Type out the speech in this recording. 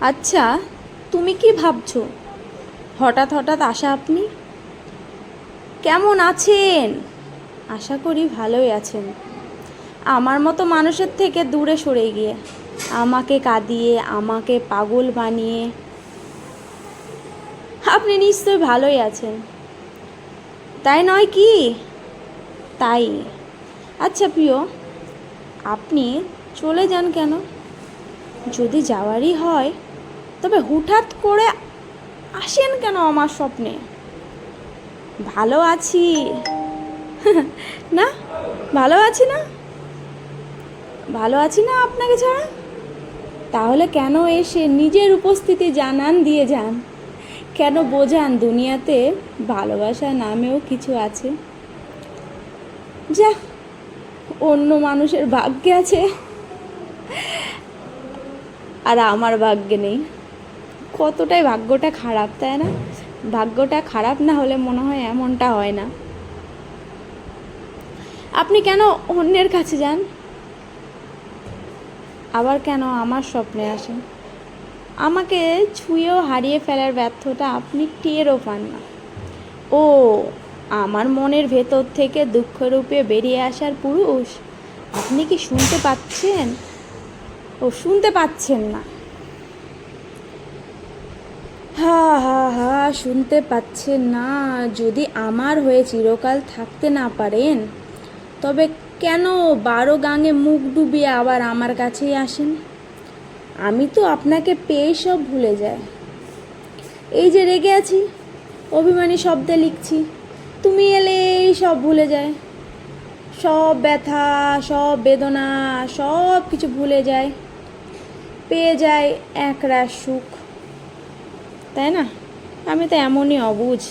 আচ্ছা, তুমি কি ভাবছো? হঠাৎ হঠাৎ আসা আপনি? কেমন আছেন? আশা করি ভালোই আছেন। আমার মতো মানুষের থেকে দূরে সরে গিয়ে, আমাকে কাঁদিয়ে, আমাকে পাগল বানিয়ে আপনি নিশ্চয়ই ভালোই আছেন, তাই নয় কি? তাই। আচ্ছা প্রিয়, আপনি চলে যান কেন? যদি যাওয়ারই হয় তবে হুটহাট করে আসেন কেন আমার স্বপ্নে? ভালো আছি না? ভালো আছি না? ভালো আছি না আপনাকে ছাড়া? তাহলে কেন এসে নিজের উপস্থিতি জানান দিয়ে যান? কেন বোঝান দুনিয়াতে ভালোবাসা নামেও কিছু আছে? যা, অন্য মানুষের ভাগ্যে আছে আর আমার ভাগ্যে নেই। কতটাই ভাগ্যটা খারাপ, তাই না? ভাগ্যটা খারাপ না হলে মনে হয় এমনটা হয় না। আপনি কেন অন্যের কাছে যান, আবার কেন আমার স্বপ্নে আসেন? আমাকে ছুঁয়েও হারিয়ে ফেলার ব্যর্থতা আপনি টেরও পান না। ও, আমার মনের ভেতর থেকে দুঃখরূপে বেরিয়ে আসার পুরুষ আপনি কি শুনতে পাচ্ছেন? ও, শুনতে পাচ্ছেন না? হা হা হা, শুনতে পাচ্ছেন না? যদি আমার হয়ে চিরকাল থাকতে না পারেন, তবে কেন 12 গাঙে মুখ ডুবিয়ে আবার আমার কাছেই আসেন? আমি তো আপনাকে পেয়ে সব ভুলে যাই। এই যে রেগে আছি, অভিমানী শব্দে লিখছি, তুমি এলেই সব ভুলে যায়। সব ব্যথা, সব বেদনা, সব কিছু ভুলে যায়, পেয়ে যায় একরাশ সুখ। তাই না? আমি তো এমনই অবুঝ।